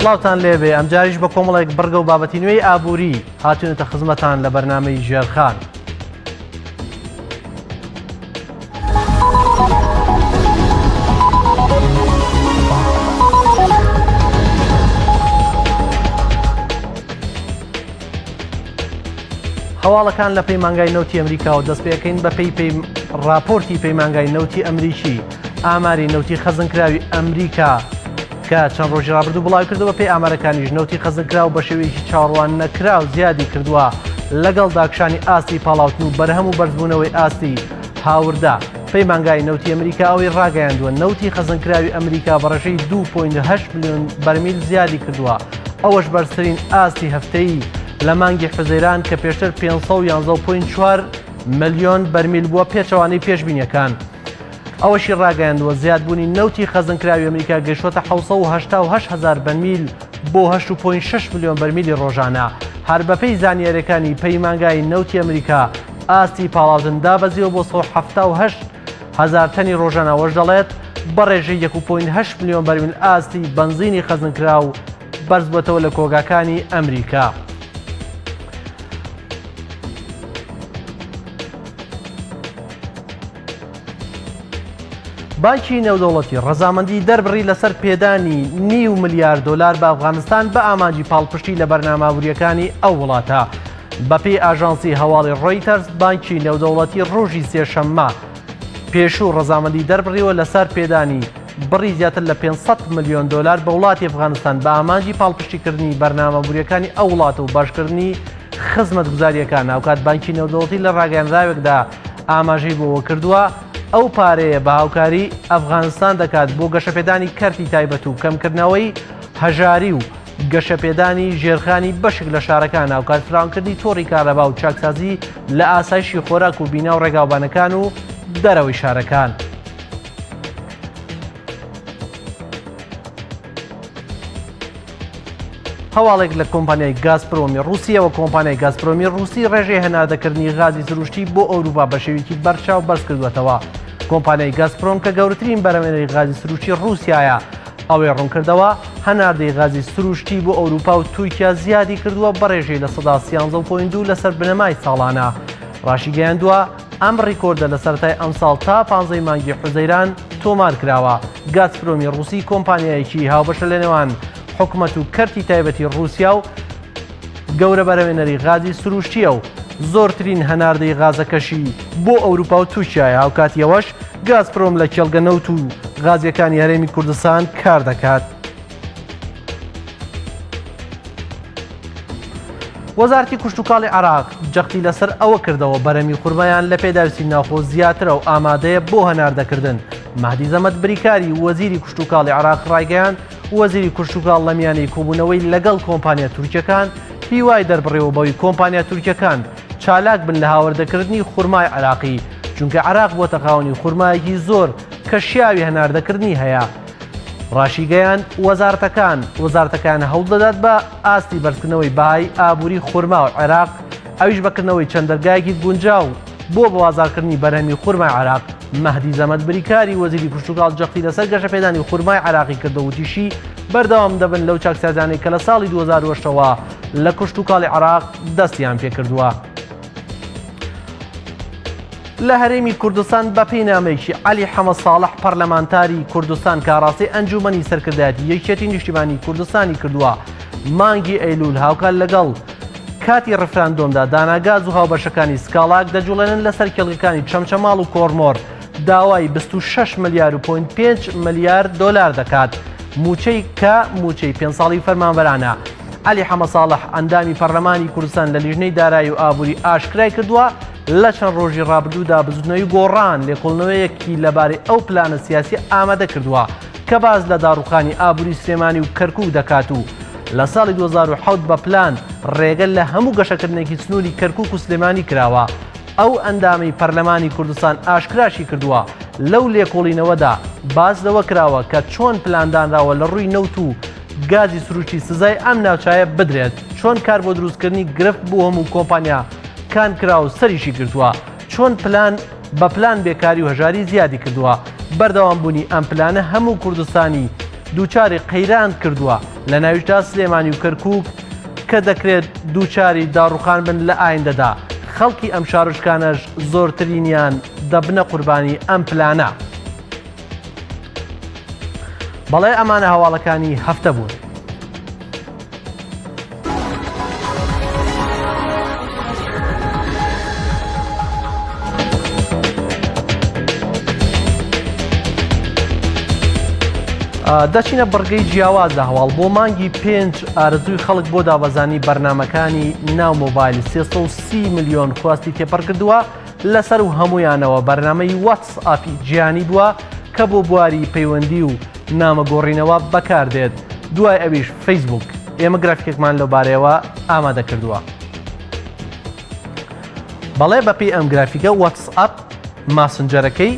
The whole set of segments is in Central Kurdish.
سڵاوتان لێبێ ئەم جاریش بە کۆمەڵێک بەرگە و بابەتی نوێی ئابووری هاتوونەتە خزمەتان لە بەرنامەی ژێرخان. هەواڵەکان لە پەیمانگای نەوتی ئەمریکا و دەست پێەکەین بە پێی راپۆرتی پەیمانگای نەوتی ئەمریکی ئاماری نەوتی خەزنکراوی ئەمریکا کە چەند ڕۆژی ڕابردوو بڵاو کردەوە پێی ئامارەکانیش نەوتی خەزنکراو بە شێوەیەکی چاوەڕوان نەکراو زیادی کردووە لەگەڵ داکشانی ئاستی پاڵاوتن و بەرهەم و بەرزبوونەوەی ئاستی هاوردا. پەیمانگای نەوتی ئەمریکا ئەوەی ڕاگەیاندووە نەوتی خەزنکراوی ئەمریکا بە ڕێژەی 2.8 ملیۆن بەرمیل زیادی کردووە، ئەوەش بەرزترین ئاستی هەفتەیی لە مانگی حوزەیران کە پێشتر 511.4 ملیۆن بەرمیل بووە پێچەوانەی پێشبینیەکان. ئەوەشی ڕاگەیاندووە زیادبوونی نەوتی خەزنکراوی ئەمریکا گەیشتووەتە 788,000 بەرمیل بۆ 8.6 ملیۆن بەرمیلی ڕۆژانە. هەر بەپەی زانیاریەکانی پەیمانگای نەوتی ئەمریکا ئاستی پاڵاوتن دابەزیەوە بۆ 178,000 تەنی ڕۆژانە، ئەوەش دەڵێت بە ڕێژەی 1.8 ملیۆن بەرمیل ئاستی بەنزینی خەزنکراو بەرز بووەتەوە لە کۆگاکانی ئەمریکا. بانکی نێودەوڵەتی ڕەزامەندی دەربڕی لەسەر پێدانی $9 ملیار بە ئەفغانستان بە ئامانجی پاڵپشتی لە بەرنامەبووریەکانی ئەو وڵاتە. بەپێی ئاژانسی هەواڵی ڕۆیتەرز بانکی نێودەوڵەتی ڕۆژی سێشەممە پێشوو ڕەزامەندی دەربڕیوە لەسەر پێدانی بڕی زیاتر لە $500 ملیۆن بە وڵاتی ئەفغانستان بە ئامانجی پاڵپشتیکردنی بەرنامەبووریەکانی ئەو وڵاتە و باشکردنی خزمەت گوزاریەکان. ناوکات بانکی نێودەوڵەتی لە ڕاگەیاندراوێکدا ئاماژەی بۆەوە کردووە ئەو پارەیە بە هاوکاری ئەفغانستان دەکات بۆ گەشەپێدانی کەرتی تایبەت و کەمکردنەوەی هەژاری و گەشەپێدانی ژێرخانی بەشک لە شارەکان، هاوکات فراوانکردنی تۆڕی کارەبا و چاکسازی لە ئاسایشی خۆراک و بینا و ڕێگاوبانەکان و دەرەوەی شارەکان. هەواڵێک لە کۆمپانیای گازپرۆمی رووسیا و کۆمپانیای گازپرۆمی رووسی ڕێژەی هەناردەکردنی غازی سروشتی بۆ ئەوروپا بە شێوەیەکی بەرچاو بەرز کردوێتەوە. کۆمپانیای گازپرۆم کە گەورەترین بەرهەمهێنەری غازی سروشتی رووسیایە ئەوەی ڕوونکردەوە هەناردەی غازی سروشتی بۆ ئەوروپا و تورکیا زیادی کردووە بە ڕێژەی لە 13.2 لەسەر بنەمای ساڵانە. ڕاشی گەیاندووە ئەم ڕیکۆردە لە سەرەتای ئەم ساڵ تا 15 مانگی حوزەیران تۆمار کراوە. گازپرۆمی رووسی کۆمپانیایەکی هاوبەشە لە نێوان حکومەت و کەرتی تایبەتی رووسیا و گەورە بەرهەمهێنەری غازی سروشتیە و زۆرترین هەناردەی غازەکەشی بۆ ئەوروپا و تورکیایە. هاوکاتیەوەش گازپرۆم لە کێڵگە نەوت و غازیەکانی هەرێمی کوردستان کار دەکات. وەزارەتی کوشتوکاڵی عێراق جەختی لەسەر ئەوە کردەوە بەرەمی خورمایان لە پێداویستی ناوخۆ زیاترە و ئامادەیە بۆ هەناردەکردن. مەهدی زەمەد بریکاری وەزیری کوشتوکاڵی عێراق ڕایگەیاند وەزیری کوشتوکاڵ لە میانەی کۆبوونەوەی لەگەڵ کۆمپانیا تورکیەکان هیوای دەربڕێەوە بەوەی کۆمپانیا تورکیەکان چالاک بن لە هاوردەکردنی خورمای عێراقی، چونکە عێراق بۆتە خاوەنی خورمایەکی زۆر کە شیاوی هەناردەکردنی هەیە. ڕاشیگەیان وەزارەتەکان هەوڵ دەدات بە ئاستی بەرزکردنەوەی باهای ئابووری خورما و عێراق، ئەویش بەکردنەوەی چەند دەرگایەکی گونجاو بۆ بەوازارکردنی بەرهەمی خورمای عێراق. مەهدی زەمەد بریکاری وەزیری کوشتوکاڵ جەختی لەسەر گەشەپێدانی خورمای عێراقی کردەوە و تیشی بەردەوام دەبن لەو چاکسازانەی کە لە ساڵی 2008ەوە لە کوشتوکاڵی عێراق دەستیان پێکردووە. لە هەرێمی کوردستان بە پێینامەیەکی عەلی حەمەد ساڵح پەرلەمانتاری کوردستان کاڕاستی ئەنجومەنی سەرکردایەتی یەکێتی نیشتیمانی کوردستانی کردووە. مانگی ئەیلول هاوکات لەگەڵ کاتی ڕفراندۆمدا داناگاز و هاوبەشەکانی سکاڵاک دەجوڵێنن لەسەر کێڵگەکانی چەمچەماڵ و کۆڕمۆر داوای 26 ملیار و 5 ملیار دۆلار دەکات. موچەی کە موچەی 5 ساڵی فەرمانبەرانە. عەلی حەمەد ساڵح ئەندامی پەرلەمانی کوردستان لە لیژنەی دارایی و ئابووری ئاشکرای کردووە لە چەند ڕۆژی ڕابردوودا بزوتنەوەی گۆڕان لێکۆڵنەوەیەکی لەبارەی ئەو پلانە سیاسی ئامادە کردووە کە باز لە داڕوخانی ئابووری سلێمانی و کەرکووک دەکات و لە ساڵی 2007 بە پلان ڕێگەل لە هەموو گەشەکردنێکی سنووری کەرکووک و سلێمانی کراوە. ئەو ئەندامی پەرلەمانی کوردستان ئاشکراشی کردووە لەو لێکۆڵینەوەدا باز لەوە کراوە کە چۆن پلاندانراوە لە ڕووی نەوت و گازی سروشتی سزای ئەم ناوچایە بدرێت، چۆن کار بۆ دروستکردنی گرفت بۆ هەموو کۆمپانیا کان کرا و سەریشی کردووە، چۆن بە پلان بێکاری و هەژاری زیادی کردووە. بەردەوام بوونی ئەم پلانە هەموو کوردستانی دووچاری قەیران کردووە لە ناویشدا سلێمانی و کەرکووک کە دەکرێت دووچاری داڕوخان بن لە ئایندەدا. خەڵکی ئەم شارۆچکانەش زۆرترینیان دەبنە قوربانی ئەم پلانە. بەڵێ ئەمانە هەواڵەکانی هەفتە بوون. دەچینە بڕگەی جیاواز لە هەواڵ بۆ مانگی 5 ئارزووی خەڵک بۆ دابەزانی بەرنمەکانی ناو مۆبایل 330 ملیۆن خواستی تێپەڕ کردووە لەسەر و هەمویانەوە. بەرنامەی واتسئاپی جیهانی بووە کە بۆ بواری پەیوەندی و نامەگۆڕینەوە بەکاردێت. دوای ئەویش فەیسبوک ئێمە گرافیکێکمان لەو بارەیەوە ئامادە کردووە. بەڵێ بەپێی ئەم گرافیکە واتسئاپ ماسنجەرەکەی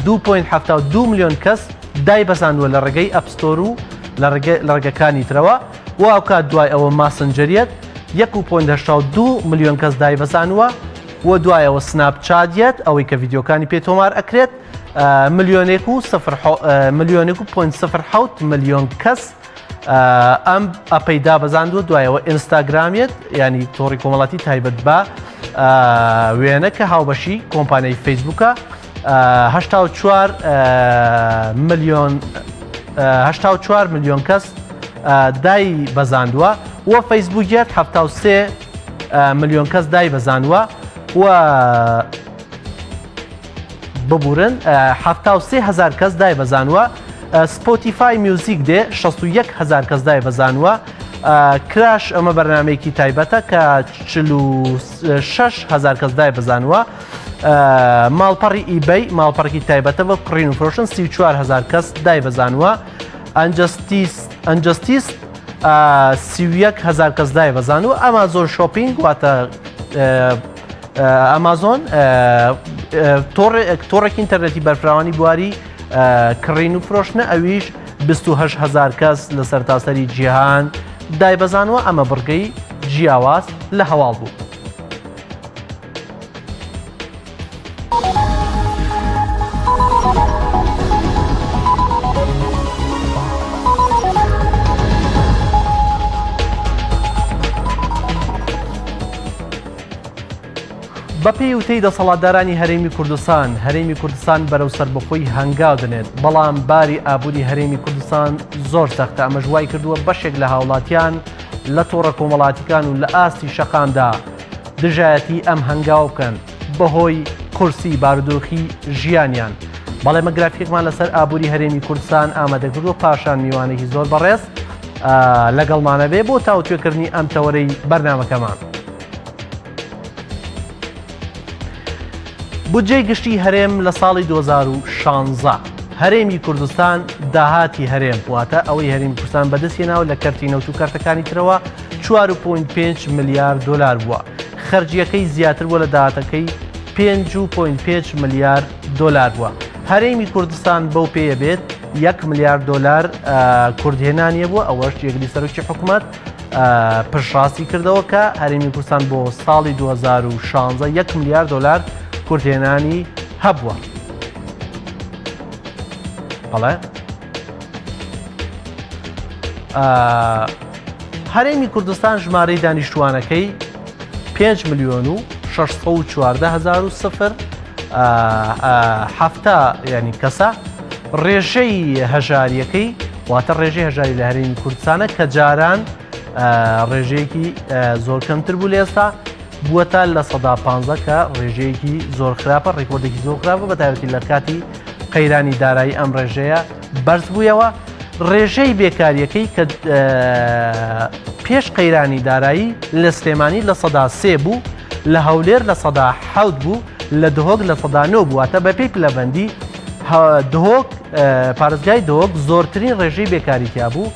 2.72 ملیۆن کەس دایبەزاندووە لە ڕێگەی ئەپستۆر و لە ڕێگەکانی ترەوە و ئەوکات دوای ئەوە ماسنجەریەت 1.82 ملیۆن کەس دایبەزانوە و دوایەوە سناپچاتیەت ئەوەی کە ڤیددیۆکانی پێ تۆمار ئەکرێت 1.07 ملیۆن کەس ئەم ئەپەی دابەزاندووە. دوایەوە ئینستاگرامیت ینی تۆڕی کۆمەڵاتی تایبەت بە وێنە کە هاوبەشی کۆمپانیای فەیسبووکە 84 ملیۆن کەس دای بەزاندووە و فەیسبوکیت 73 ملیۆن کەس دای بەزاندووە و ببورن 73,000 کەس دای بەزانوە. سپۆتیفای میوزیک دێ 61,000 کەس دای بەزانوە. کراش ئەمە بەرنمەیەکی تایبەتە کە 46,000 کەس دای بەزانوە. ماڵپەڕی ئیبەی ماڵپەڕێکی تایبەتە بە کڕین و فرۆشن 34,000 کەس دای بەزانوە. ئەنجەستیس 31,000 کەس دای بەزانوە. ئەمازۆن شۆپینگ واتە ئەمازۆن تۆڕێکی ئینتەرنێتی بەرفراوانی بواری کڕین و فرۆشنە ئەویش 28,000 کەس لە سەرتاسەری جیهان دای بەزانوە. ئەمە بڕگەی جیاواز لە هەواڵ بوو. بەپێی وتەی دەسەڵاتدارانی هەرێمی کوردستان بەرەو سەربەخۆی هەنگاو دەنێت، بەڵام باری ئابووری هەرێمی کوردستان زۆر سەختە. ئەمەش وای کردووە بەشێک لە هاوڵاتیان لە تۆڕە کۆمەڵاتیەکان و لە ئاستی شەقامدا دژایەتی ئەم هەنگاو بکەن بەهۆی کورسی بارودۆخی ژیانیان. بەڵێمە گرافیکمان لەسەر ئابووری هەرێمی کوردستان ئامادەکردووە پاشان میوانێکی زۆر بەڕێز لەگەڵمانە بێ بۆ تاوتوێکردنی ئەم تەوەرەی بەرنامەکەمان. بودجەی گشتی هەرێم لە ساڵی 2016 هەرێمی کوردستان داهاتی هەرێم واتە ئەوەی هەرێمی کوردستان بەدەستهێناوە لە کەرتی نەوت و کارتەکانی ترەوە 4.5 ملیار دلار بووە. خەرجیەکەی زیاتر بووە لە داهاتەکەی 5.5 ملیار دلار بووە. هەرێمی کوردستان بەو پێیە بێت 1 ملیار دلار کوردهێنانیە بووە. ئەوەش یەکلی سەرۆکی حکوومەت پشتڕاستی کردەوە کە هەرێمی کوردستان بۆ ساڵی 2016 1 ملیار دلار کوردهێنانی هەبووە. بەڵێ هەرێمی کوردستان ژمارەی دانیشتوانەکەی 5,614,000 ینی کەسە. ڕێژەی هەژاریەکەی واتە ڕێژەی هەژاری لە هەرێمی کوردستانە کە جاران ڕێژەیەکی زۆر کەمتر بوو لە ئێستا بووەتە لە 15 کە ڕێژەیەکی زۆر خراپە ڕێکۆردێکی زۆر خراپە بە تایبەتی لە کاتی قەیرانی دارایی ئەم ڕێژەیە بەرز بوویەوە. ڕێژەی بێکاریەکەی کە پێش قەیرانی دارایی لە سلێمانی لە 3 بوو، لە هەولێر لە 7 بوو، لە دهۆک لە 9 بوواتە بەپێی پلەبەندی دهۆک پارێزگای دهۆک زۆرترین ڕێژەی بێکاریتیا بوو.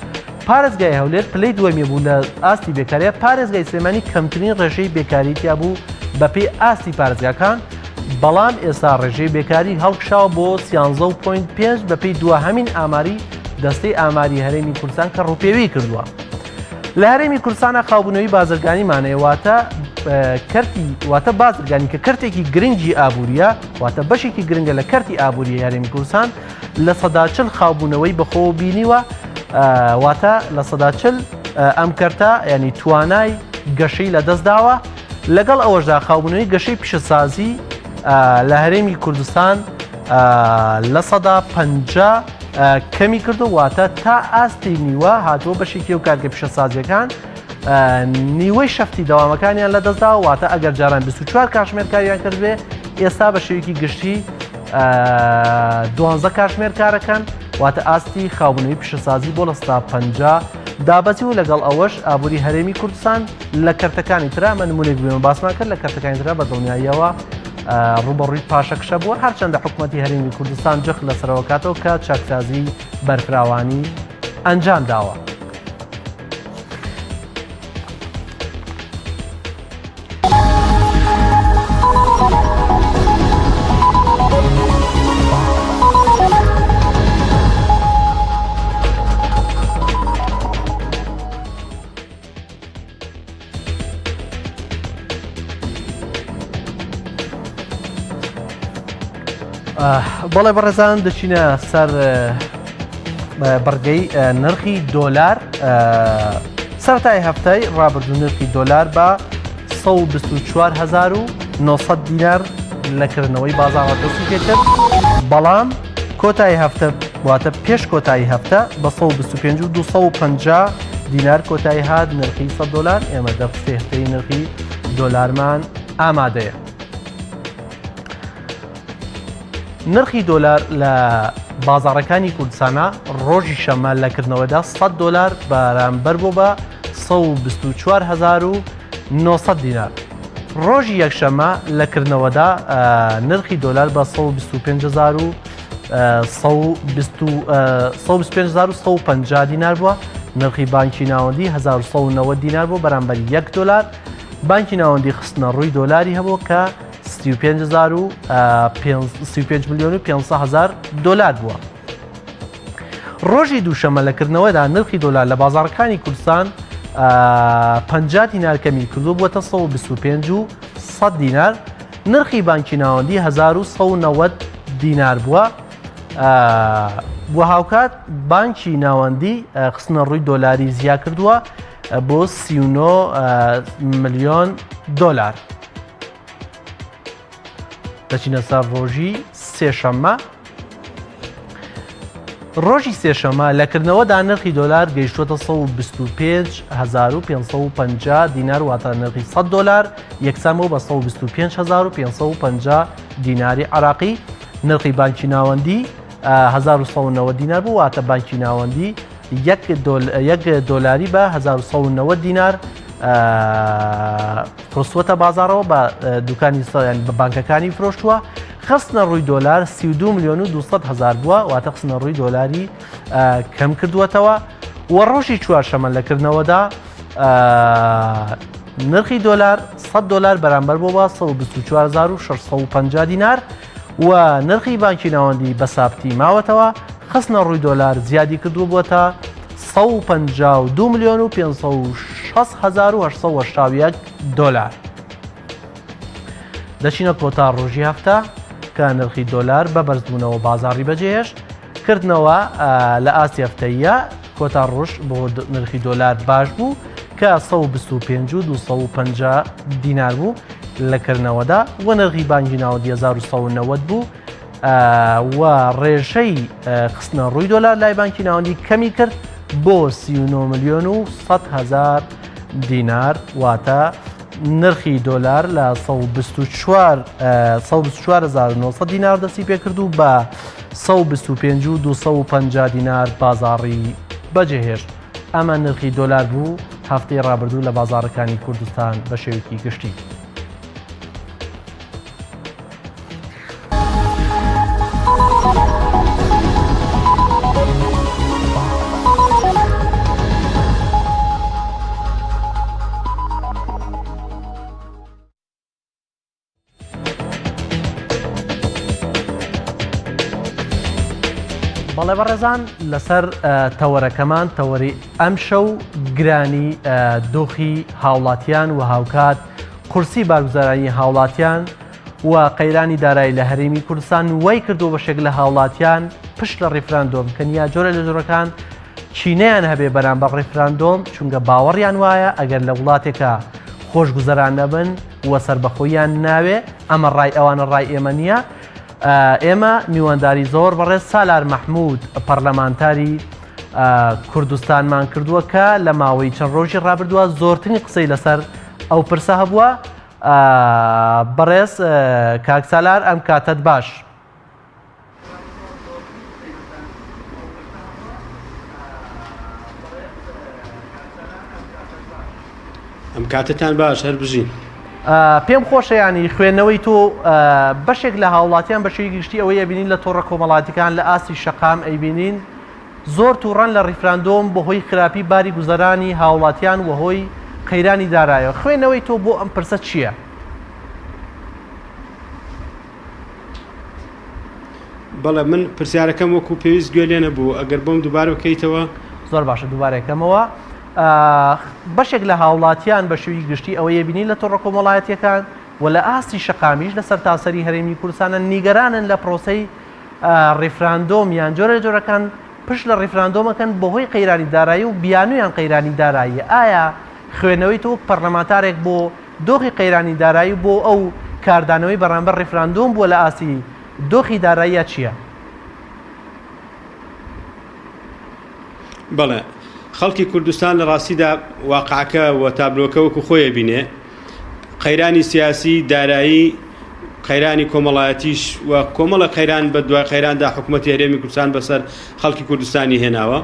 پارێزگای هەولێر پلەی دووەمی بوو لە ئاستی بێکاریە. پارێزگای سلێمانی کەمترین ڕێژەی بێکاریتیا بوو بەپێی ئاستی پارێزگاکان. بەڵام ئێستا ڕێژەی بێکاری هەڵکشاوە بۆ 13.5 بەپێی دووەهەمین ئاماری دەستەی ئاماری هەرێمی کوردستان کە ڕووپێوی کردووە. لە هەرێمی کوردستانە خاوبوونەوەی بازرگانیمانەیە واتە کەرتی واتە بازرگانی کە کەرتێکی گرنگی ئابوووریە واتە بەشێکی گرنگە لە کەرتی ئابوووری یاریمی کوردستان لە ١٤ خاوبوونەوەی بەخۆ بینیوە واتە لە ١40 ئەم کەرتە ینی توانای گەشەی لە دەستداوە لەگەڵ ئەوەشدا خاوبوونەوەی گەشەی پیشەسازی لە هەرێمی کوردستان لە 50 کەمی کردو واتە تا ئاستی نیوە هاتووە بەشێکی و کارگە پیشەسازیەکان نیوەی شەفتی دەوامەکانیان لە دەستداوە واتە ئەگەر جاران 24 کاتژمێر کاریان کردبێ ئێستا بە شێوەیەکی گشتی 12 کاتژمێر کارەکەن واتە ئاستی خاوبوونەوەی پیشەسازی بۆ لە 150 دابەتی و لەگەڵ ئەوەش ئابووری هەرێمی کوردستان لە کەرتەکانی ترا من نمونێک بێمە باسمان کرد لە کەرتەکانی ترا بە دڵنیاییەوە ڕوبەڕووی پاشەکشە بووە هەرچەندە حکوومەتی هەرێمی کوردستان جەخ لەسەرەوەکاتەوە کە چاکسازی بەرفراوانی ئەنجام داوە. بەڵێ بەڕێزان دەچینە سەر بەرگەی نرخی دۆلار سەرەتای هەفتەی ڕابردوو نرخی دۆلار بە 124,900 دینار لەکردنەوەی بازاڕە دەستی پێکرد بەڵام کۆتایی هەفتە واتە پێش کۆتایی هەفتە بە 125,250 دینار کۆتایی هات نرخی 100 دۆلار ئێمە دەفستێ هەفتەی نرخی دۆلارمان ئامادەیە. نرخی دۆلار لە بازاڕەکانی کوردستانە ڕۆژی شەمە لەکردنەوەدا 100 دۆلار بەرامبەر بۆ بە 124,900 دینار. ڕۆژی یەکشەمە لەکردنەوەدا نرخی دۆلار بە 125,150 دینار بووە. نرخی بانکی ناوەندی 1190 دینار بوو بەرامبەر 1 دۆلار. بانکی ناوەندی خستنە ڕووی دۆلاری هەبوو کە 35,500,000 دۆلار بووە. ڕۆژی دووشەمە لەکردنەوەدا نرخی دۆلار لە بازاڕەکانی کوردستان 50 دینار کەمی کردو بووەتە 125,100 دینار. نرخی بانکی ناوەندی 1190 دینار بووە. بۆ هاوکات بانکی ناوەندی خستنە ڕووی دۆلاری زیاد کردووە بۆ 39 ملیۆن دۆلار. دەچینە سەر ڕۆژی سێشەممە. ڕۆژی سێشەمە لەکردنەوەدا نرخی دۆلار گەیشتووەتە 125,550 دینار واتە نرخی 100 دۆلار یەکسانەوە بە 125,550 دیناری عراقی. نرخی بانکی ناوەندی 1190 دینار بوو واتە بانکی ناوەندی 1 دۆلاری بە 1190 دینار فرۆستوەتە بازاڕەوە بە دوکانی بە بانکەکانی فرۆشتووە. خستنە ڕووی دۆلار 32,200,000 بووە واتە خستنە ڕووی دۆلاری کەم کردووەتەوە. و ڕۆژی چوارشەمە لەکردنەوەدا نرخی دۆلار 100 دۆلار بەرامبەر بۆ بە 124,650 دینار و نرخی بانکی ناوەندی بە سابتی ماوەتەوە. خستنە ڕووی دۆلار زیادی کردووە بووەتە 152,560,881 دۆلار. دەچینە کۆتا ڕۆژی هەفتە کە نرخی دۆلار بە بەرزبوونەوە بازاڕی بەجێهێشت کردنەوە لە ئاستی هەفتەیە کۆتا ڕۆژ بۆ نرخی دۆلار باش بوو کە 125,250 دینار بوو لەکردنەوەدا و نرخی بانکی ناوەندی 1190 بوو و ڕێژەی خستنە ڕووی دۆلار لای بانکی ناوەندی کەمی کرد بۆ 39,100,000 دینار واتە نرخی دۆلار لە 124,900 دینار دەستی پێکرد و بە 125,250 دینار بازاڕی بەجێهێشت. ئەمە نرخی دۆلار بوو هەفتەی ڕابردوو لە بازاڕەکانی کوردستان بە شێوەیەکی گشتی. بەڵێ بەڕێزان لەسەر تەوەرەکەمان تەوەری ئەم شەو گرانی دۆخی هاوڵاتیان و هاوکات قورسی بارگوزارانی هاوڵاتیان و قەیرانی دارایی لە هەرێمی کوردستان وای کردو بەشێک لە هاوڵاتیان پشت لە ڕیفراندۆم کەنیا جۆرە لە جۆرەکان چینەیان هەبێ بەرامبەر ڕیفراندۆم چونکە باوەڕیان وایە ئەگەر لە وڵاتێکە خۆشگوزەران نەبن وە سەربەخۆییان ناوێ ئەمە ڕای ئەوانە ڕای ئێمە نییە. ئێمە میوانداری زۆر بەڕێز سالار مەحموود پەرلەمانتاری کوردستانمان کردووە کە لە ماوەی چەند ڕۆژی ڕابردووە زۆرترین قسەی لەسەر ئەو پرسە هەبووە. بەڕێز کاک سالار ئەم کاتت باش. ئەم کاتتان باش هەر بژین. پێم خۆشە ینی خوێندنەوەی تۆ بەشێک لە هاوڵاتیان بەشەی گشتی ئەوەی ئەبینین لە تۆڕە کۆمەڵاتیەکان لە ئاسی شەقام ئەیبینین زۆر تووڕەن لە ڕیفراندۆم بەهۆی خراپی باری گوزەرانی هاوڵاتیان و هۆی قەیرانی دارایەوە. خوێندنەوەی تۆ بۆ ئەم پرسە چییە؟ بەڵێ من پرسیارەکەم وەکو پێویست گوێ لێ نەبوو ئەگەر بۆم دووبارە بکەیتەوە. زۆر باشە دووبارەکەمەوە. بەشێک لە هاوڵاتیان بە شێوی گشتی ئەوەیە بینین لە تۆڕە کۆمەڵایەتیەکان و لە ئاستی شەقامیش لە سەرتاسەری هەرێمی کوردستانە نیگەرانن لە پرۆسەی ڕیفراندۆم یان جۆرە جۆرەکان پشت لە ڕیفراندۆمەکەن بەهۆی قەیرانی دارایی و بیانویان قەیرانی داراییە. ئایا خوێنەوەی تۆ پەرلەمانتارێک بۆ دۆخی قەیرانی دارایی بۆ ئەو کاردانەوەی بەڕامبەر ڕیفراندۆم بووە لە ئاسی دۆخی داراییە چییە؟ بەڵێ خەڵکی کوردستان لە ڕاستیدا واقعەکە و تابلۆکە وەکو خۆیە بینێ قەیرانی سیاسی دارایی قەیرانی کۆمەڵایەتیش و کۆمەڵە قەیران بە دوای قەیراندا حکوومەتی هەرێمی کوردستان بەسەر خەڵکی کوردستانی هێناوە.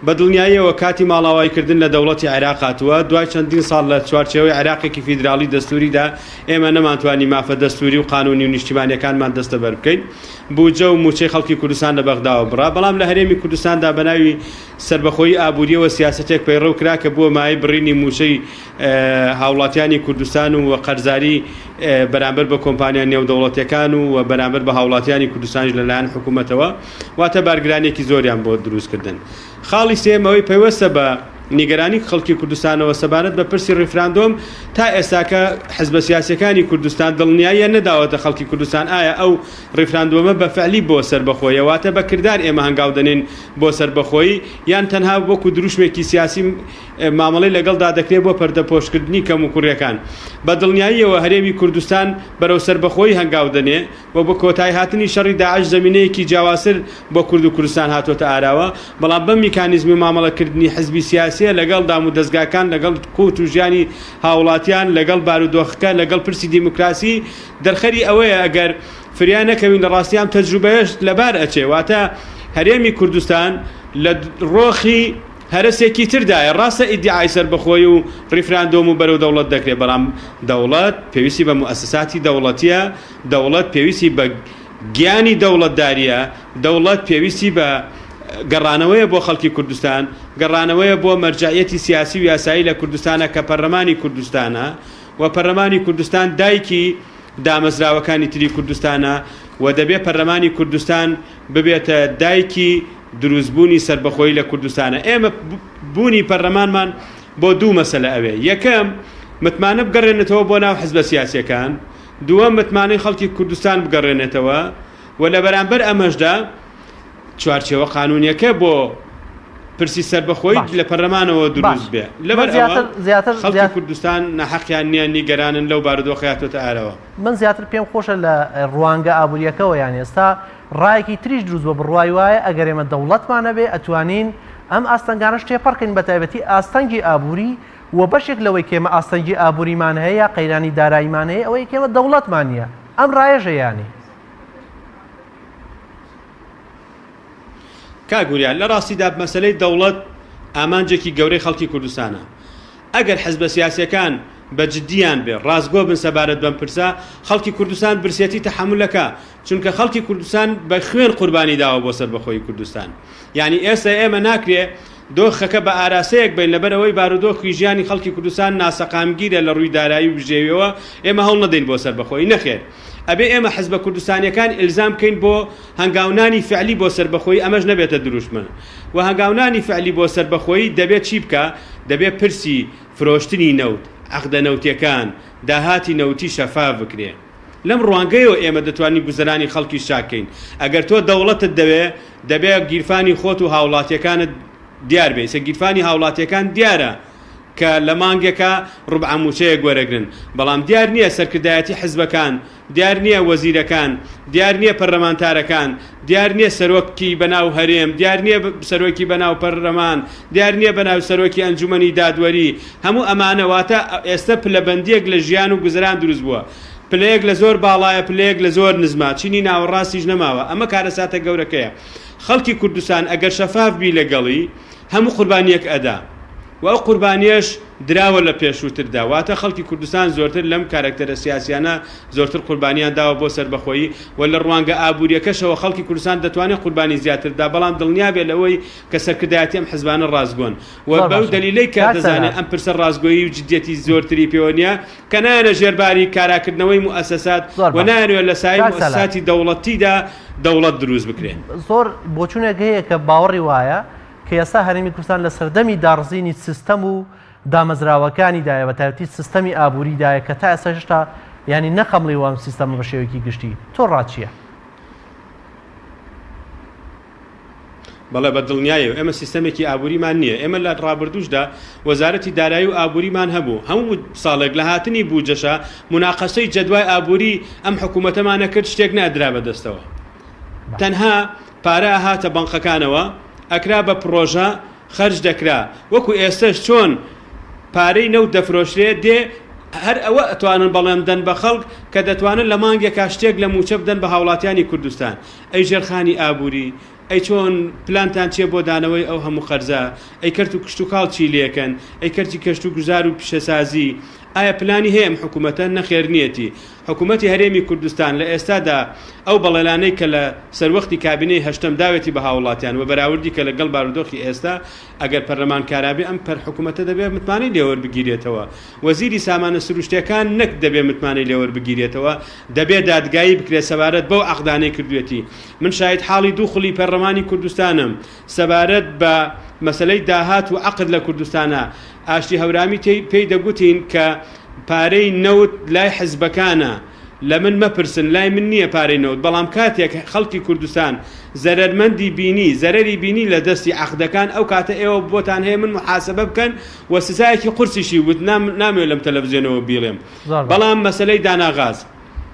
بە دڵنیاییەوە کاتی ماڵاوایکردن لە دەوڵەتی عێراق هاتووە دوای چەندین ساڵ لە چوارچێوەی عێراقێکی فیدراڵی دەستوریدا ئێمە نەمانتوانی مافە دەستوری و قانونی و نیشتیمانیەکانمان دەستە بەر بکەین. بوجە و موچەی خەڵکی کوردستان لە بەغداوە بڕا بەڵام لە هەرێمی کوردستاندا بە ناوی سربەخۆیی ئابووریەوە سیاسەتێک پەیڕەو کرا کە بووە مای بڕینی موچەی هاوڵاتیانی کوردستان و قەرزاری بەرامبەر بە کۆمپانیا نێودەوڵەتیەکان و بەرامبەر بە هاوڵاتیانی کوردستانیش لەلایەن حکوومەتەوە واتە بارگرانێکی زۆریان بۆ دروستکردن. خاڵی سێمەوەی پەیوەستە بە نیگەرانی خەڵکی کوردستانەوە سەبارەت بە پرسی ڕیفراندۆم تا ئێستاکە حزبە سیاسەکانی کوردستان دڵنیاییە نەداوەتە خەڵکی کوردستان ئایا ئەو ڕیفراندۆمە بە فعلی بۆ سەربەخۆیە واتە بە کردار ئێمە هەنگاو دەنێن بۆ سەربەخۆیی یان تەنها وەکو دروشمێکی سیاسی مامەڵەی لەگەڵدا دەکرێت بۆ پەردەپۆشکردنی کەم و کوڕیەکان. بە دڵنیاییەوە هەرێمی کوردستان بەرەو سەربەخۆیی هەنگاو دەنێ و بە کۆتای هاتنی شەڕی داعش زەمینەیەکی جیاوازتر بۆ کورد و کوردستان هاتوۆتە ئاراوە بەڵام بەم میکانیزمی مامەڵەکردنی حزبی سیاسی لەگەڵ دام و دەستگاکان لەگەڵ قوت و ژیانی هاوڵاتیان لەگەڵ بارودۆخەکە لەگەڵ پرسی دیموکراسی دەرخەری ئەوەیە ئەگەر فریان نەکەوین لە ڕاستیام تەجروبەیەش لەبار ئەچێ واتە هەرێمی کوردستان لە ڕۆخی هەرسێکی تردایە ڕاستە ئیدعای سەربەخۆیی و ڕیفراندۆم و بەرەو دەوڵەت دەکرێت بەڵام دەوڵەت پێویستی بە موسساتی دەوڵەتیە دەوڵەت پێویستی بە گیانی دەوڵەتداریە دەوڵەت پێویستی بە گەڕانەوەیە بۆ خەڵکی کوردستان گەڕانەوەیە بۆ مەرجعیەتی سیاسی و یاسایی لە کوردستانە کە پەرلەمانی کوردستانە و پەرلەمانی کوردستان دایکی دامەزراوەکانی تری کوردستانە و دەبێت پەرلەمانی کوردستان ببێتە دایکی دروستبوونی سەربەخۆیی لە کوردستانە. ئێمە بوونی پەرلەمانمان بۆ دوو مەسەلە ئەوێ یەکەم متمانە بگەڕێنێتەوە بۆ ناو حزبە سیاسیەکان دووەم متمانەی خەڵکی کوردستان بگەڕێنێتەوە و لە بەرامبەر ئەمەشدا چوارچێوە قانونیەکە بۆ پرسی سەربەخۆیی لە پەرلەمانەوە دروست بێ لەبەر خەڵکی کوردستان نەحەقیان نییە نیگەرانن لەو بارودۆخەیاتۆتە ئارەوە. من زیاتر پێم خۆشە لە ڕوانگە ئابوووریەکەەوە یان ئێستا ڕایەکی تریش دروست بە بڕوای وایە ئەگەر ئێمە دەوڵەتمانە بێ ئەتوانین ئەم ئاستەنگانەش تێپەڕکەین بە تایبەتی ئاستەنگی ئابووری و بەشێک لەوەی کێمە ئاستەنگی ئابووریمان هەیە قەیرانی داراییمان هەیە ئەوەی کێمە دەوڵەتمان نییە ئەم ڕایەژە ینی کاگوریان لە ڕاستیدا مەسەلەی دەوڵەت ئامانجێکی گەورەی خەڵکی کوردستانە ئەگەر حزبە سیاسیەکان بە جددیان بێ ڕازگۆ بن سەبارەت بەم پرسە خەڵکی کوردستان برسێتی تەحملەکە چونکە خەڵکی کوردستان بە خوێن قوربانی داوە بۆ سەربەخۆیی کوردستان یعنی ئێستا ئێمە ناکرێ دۆخەکە بە ئاراسەیەک بین لەبەرەوەی بارودۆخی ژیانی خەڵکی کوردستان ناسەقامگیرە لە ڕووی دارایی و بژێویەوە ئێمە هەڵ نەدەین بۆ سەربەخۆیی نەخێر ئەبێ ئێمە حزبە کوردستانیەکان ئیلزام بکەین بۆ هەنگاونانی فعلی بۆ سەربەخۆیی ئەمەش نەبێتە دروشمن و هەنگاونانی فعلی بۆ سەربەخۆیی دەبێت چی بکە دەبێت پرسی فرۆشتنی نەوت عقدە نەوتیەکان داهاتی نەوتی شەفاف بکرێ لەم ڕوانگەیەوە ئێمە دەتوانین گوزەرانی خەڵکی شاکەین ئەگەر تۆ دەوڵەتت دەبێت گیرفانی خۆت و هاوڵاتیەکانت دیار بێ گیرفانی هاوڵاتیەکان دیارە کە لە مانگێکە ڕوبع موچەیە گوەرەگرن بەڵام دیار نییە سەرکردایەتی حزبەکان دیار نییە وەزیرەکان دیار نییە پەرلەمانتارەکان دیار نییە سەرۆکی بەناو هەرێم دیار نییە سەرۆکی بەناو پەرلەمان دیار نییە بەناو سەرۆکی ئەنجومەنی دادوەری هەموو ئەمانەواتە ئێستا پلەبەندیەک لە ژیان و گوزەران دروست بووە پلەیەک لە زۆر باڵایە پلەیەک لە زۆر نزمە چینی ناوەڕاستیش نەماوە ئەمە کارەساتە گەورەکەیە خەڵکی کوردستان ئەگەر شەفاف بی لەگەڵی هەموو قوربانیەک ئەدا و ئەو قوربانیەش دراوە لە پێشووتردا واتە خەڵکی کوردستان زۆرتر لەم کارکتەرە سیاسیانە زۆرتر قوربانیان داوە بۆ سەربەخۆیی و لە ڕوانگە ئابوووریەکەشەوە خەڵکی کوردستان دەتوانێت قوربانی زیاتردا بەڵام دڵنیا بێت لەوەی کە سەرکردایەتی ئەم حزبانە ڕازگۆن و بەو دەلیلەی کە دەزانێت ئەم پرسە ڕازگۆیی و جدیەتی زۆرتری پێوە نیە کە نایەنە ژێرباری کاراکردنەوەی موئەسەسات و نایەنێت لە سای موئەسەساتی دەوڵەتیدا دەوڵەت دروست بکرێن زۆر بۆچوونێک هەیە کە باوەڕی وایە کە ئێستا هەرێمی کوردستان لە سەردەمی داڕزینی سیستەم و دامەزراوەکانیدایە بە تایبەتی سیستەمی ئابووریدایە کە تا ئێستا هێشتا ینی نەخەمڵی وام سیستەم بە شێوەیەکی گشتی تۆ ڕاچیە بەڵێ بە دڵنیایە ئێمە سیستەمێکی ئابووریمان نییە ئێمە لە ڕابردوشدا وەزارەتی دارایی و ئابووریمان هەبوو هەموو ساڵێک لە هاتنی بوجەشە مناقەشەی جەدوای ئابووری ئەم حکوومەتەمانە کرد شتێک نادرا بەدەستەوە تەنها پارە هاتە بەنقەکانەوە ئەکرا بە پرۆژە خەرج دەکرا وەکو ئێستش چۆن پارەی نەوت دەفرۆشرێت دێ هەر ئەوە ئەتوانن بەڵێن دەن بە خەڵک کە دەتوانن لە مانگێکا شتێک لە موچە بدەن بە هاوڵاتیانی کوردستان ئەی ژێرخانی ئابووری ئەی چۆن پلانتان چێ بۆ دانەوەی ئەو هەموو خەرزە ئەی کەرت و کشت و کاڵ چی لێکەن ئەی کەرتی کەشت و گوزار و پیشەسازی ئایا پلانی هەیە ئەم حکوومەتە نەخێر نیەتی حکوومەتی هەرێمی کوردستان لە ئێستادا ئەو بەڵێنانەی کە لە سەروەختی کابینەی هەشتم داوێتی بە هاوڵاتیان و بەراوردی کە لەگەڵ بارودۆخی ئێستا ئەگەر پەرلەمان کارابێ ئەم حکوومەتە دەبێت متمانەی لێوەربگیرێتەوە وەزیری سامانە سروشتیەکان نەک دەبێت متمانەی لێوەربگیرێتەوە دەبێت دادگایی بکرێت سەبارەت بەو عەقدانەی کردوێتی من شاهید حاڵی دوو خولی پەرلەمانی کوردستانم سەبارەت بە مەسەلەی داهات و عەقد لە کوردستانە ئاشتی هەورامی پێی دەگوتین کە پارەی نەوت لای حزبەکانە لە من مەپرسن لای من نییە پارەی نەوت بەڵام کاتێک خەڵکی کوردستان زەرەرمەندی بینی زەرەری بینی لە دەستی عەقدەکان ئەو کاتە ئێوە بۆتان هەیە من محاسبە بکەن و سزایەکی قورسیشی وت نامێت لەم تەلەڤیزیۆنەوە بیڵێم بەڵام مەسەلەی داناغاز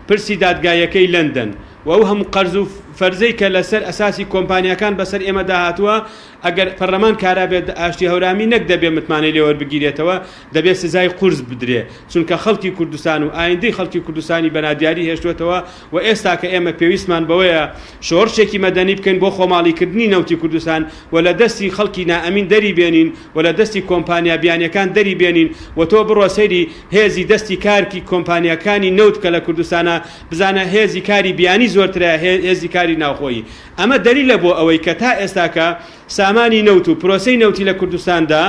پرسی دادگایەکەی لەندەن و ئەو هەموو قەرز و فەرزەی کە لەسەر ئەساسی کۆمپانیەکان بەسەر ئێمە داهاتووە ئەگەر پەرلەمان کارابێت ئاشتی هەورامی نەک دەبێت متمانەی لێوەربگیرێتەوە دەبێت سزای قورس بدرێ چونکە خەڵکی کوردستان و ئایندەی خەڵکی کوردستانی بەنادیاری هێشتوێتەوە و ئێستا کە ئێمە پێویستمان بەوەیە شۆڕشێکی مەدەنی بکەین بۆ خۆماڵیکردنی نەوتی کوردستان و لە دەستی خەڵکی نائەمین دەری بێنین و لە دەستی کۆمپانیا بیانیەکان دەری بێنین و تۆ بڕۆ سەیری هێزی دەستی کارکی کۆمپانیەکانی نەوت کە لە کوردستانە بزانە هێزی کاری بیانی زۆرترە هێزی کاری ناوخۆیی ئەمە دەلیلە بۆ ئەوەی کە تا ئێستاکە سامانی نەوت و پرۆسەی نەوتی لە کوردستاندا